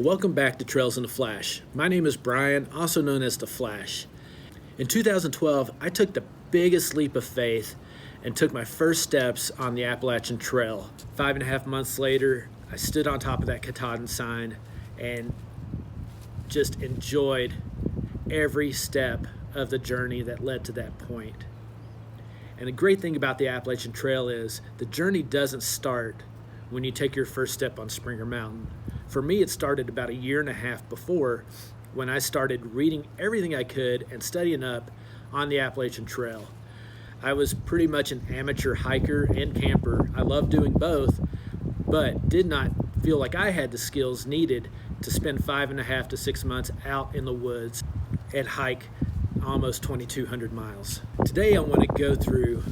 Welcome back to Trails in the Flash. My name is Brian, also known as The Flash. In 2012, I took the biggest leap of faith and took my first steps on the Appalachian Trail. 5.5 months later, I stood on top of that Katahdin sign and just enjoyed every step of the journey that led to that point. And the great thing about the Appalachian Trail is the journey doesn't start when you take your first step on Springer Mountain. For me, it started about 1.5 years before, when I started reading everything I could and studying up on the Appalachian Trail. I was pretty much an amateur hiker and camper. I loved doing both, but did not feel like I had the skills needed to spend 5.5 to 6 months out in the woods and hike almost 2,200 miles. Today I want to go through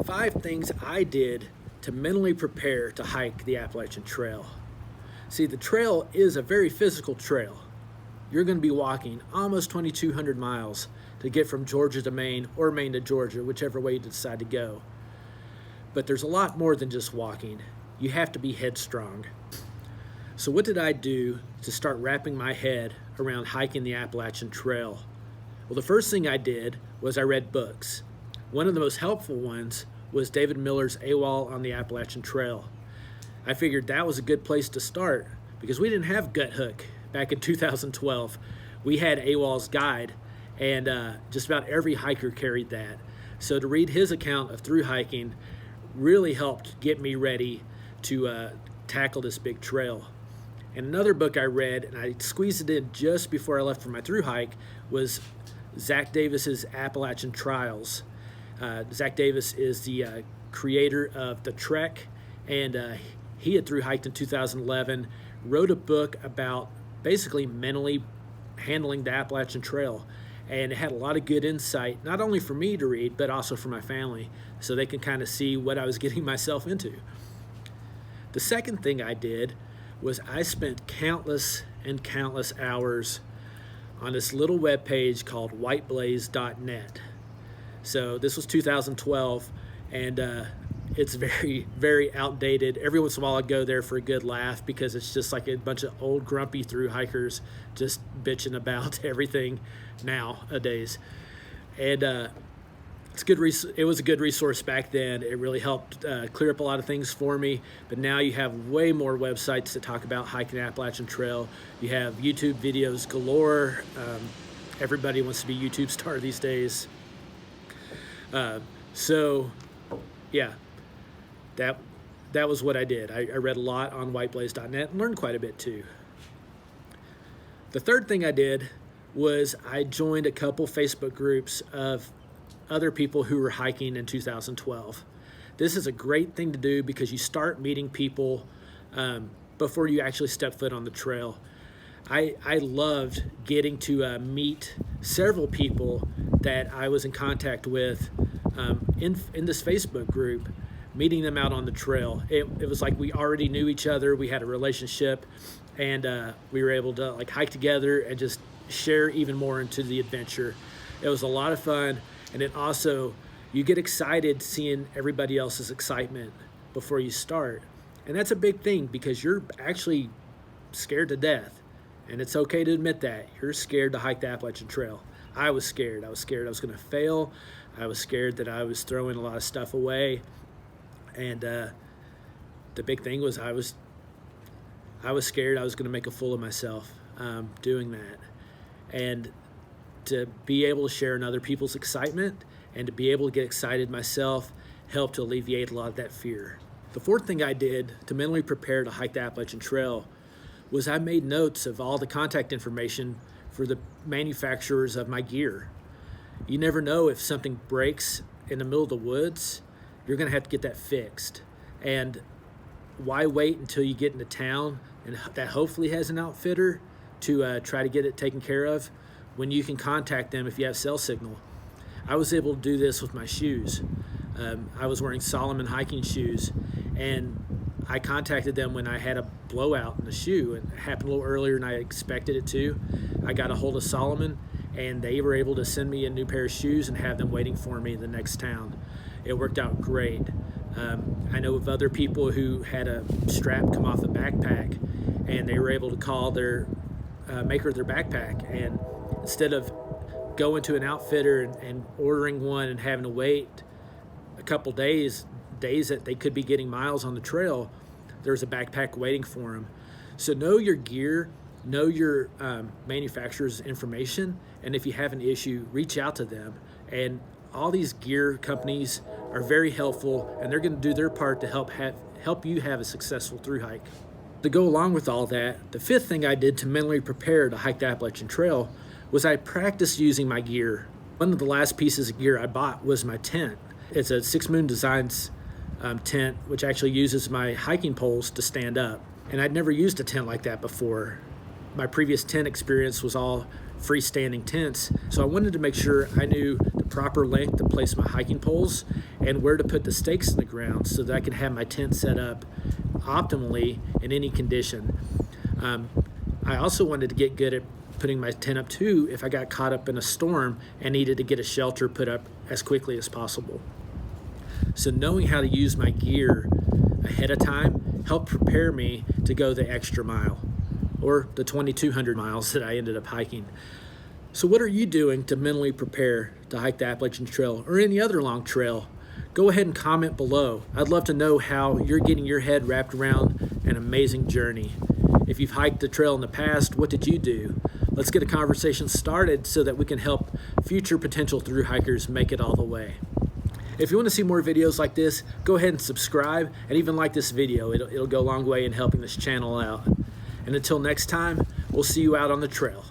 5 things I did to mentally prepare to hike the Appalachian Trail. See, the trail is a very physical trail. You're going to be walking almost 2,200 miles to get from Georgia to Maine or Maine to Georgia, whichever way you decide to go. But there's a lot more than just walking. You have to be headstrong. So what did I do to start wrapping my head around hiking the Appalachian Trail? Well, the first thing I did was I read books. One of the most helpful ones was David Miller's AWOL on the Appalachian Trail. I figured that was a good place to start because we didn't have Gut Hook back in 2012. We had AWOL's guide, and just about every hiker carried that. So to read his account of through hiking really helped get me ready to tackle this big trail. And another book I read, and I squeezed it in just before I left for my through hike, was Zach Davis's Appalachian Trials. Zach Davis is the creator of the Trek, and he had through hiked in 2011, wrote a book about basically mentally handling the Appalachian Trail. And it had a lot of good insight, not only for me to read, but also for my family, so they can kind of see what I was getting myself into. The second thing I did was I spent countless and countless hours on this little web page called whiteblaze.net. So this was 2012, and it's very, very outdated. Every once in a while I go there for a good laugh because it's just like a bunch of old grumpy through hikers just bitching about everything nowadays. And it was a good resource back then. It really helped clear up a lot of things for me. But now you have way more websites that talk about hiking the Appalachian Trail. You have YouTube videos galore. Everybody wants to be a YouTube star these days. So yeah, that was what I did. I read a lot on whiteblaze.net and learned quite a bit too. The third thing I did was I joined a couple Facebook groups of other people who were hiking in 2012. This is a great thing to do because you start meeting people before you actually step foot on the trail. I loved getting to meet several people that I was in contact with in this Facebook group, meeting them out on the trail. It was like we already knew each other, we had a relationship, and we were able to like hike together and just share even more into the adventure. It was a lot of fun, and it also, you get excited seeing everybody else's excitement before you start. And that's a big thing because you're actually scared to death. And it's okay to admit that. You're scared to hike the Appalachian Trail. I was scared. I was scared I was going to fail. I was scared that I was throwing a lot of stuff away. And the big thing was I was scared I was going to make a fool of myself doing that. And to be able to share in other people's excitement and to be able to get excited myself helped to alleviate a lot of that fear. The fourth thing I did to mentally prepare to hike the Appalachian Trail was I made notes of all the contact information for the manufacturers of my gear. You never know if something breaks in the middle of the woods, you're gonna have to get that fixed. And why wait until you get into town and that hopefully has an outfitter to try to get it taken care of when you can contact them if you have cell signal? I was able to do this with my shoes. I was wearing Solomon hiking shoes, and I contacted them when I had a blowout in the shoe, and it happened a little earlier than I expected it to. I got a hold of Solomon, and they were able to send me a new pair of shoes and have them waiting for me in the next town. It worked out great. I know of other people who had a strap come off a backpack and they were able to call their maker of their backpack, and instead of going to an outfitter and ordering one and having to wait a couple days that they could be getting miles on the trail, there's a backpack waiting for them. So know your gear, know your manufacturer's information, and if you have an issue, reach out to them. And all these gear companies are very helpful, and they're going to do their part to help you have a successful thru hike. To go along with all that, the fifth thing I did to mentally prepare to hike the Appalachian Trail was I practiced using my gear. One of the last pieces of gear I bought was my tent. It's a Six Moon Designs tent, which actually uses my hiking poles to stand up. And I'd never used a tent like that before. My previous tent experience was all freestanding tents, so I wanted to make sure I knew the proper length to place my hiking poles and where to put the stakes in the ground so that I could have my tent set up optimally in any condition. I also wanted to get good at putting my tent up too if I got caught up in a storm and needed to get a shelter put up as quickly as possible. So knowing how to use my gear ahead of time helped prepare me to go the extra mile, or the 2,200 miles that I ended up hiking. So what are you doing to mentally prepare to hike the Appalachian Trail or any other long trail? Go ahead and comment below. I'd love to know how you're getting your head wrapped around an amazing journey. If you've hiked the trail in the past, what did you do? Let's get a conversation started so that we can help future potential thru hikers make it all the way. If you want to see more videos like this, go ahead and subscribe and even like this video. It'll go a long way in helping this channel out. And until next time, we'll see you out on the trail.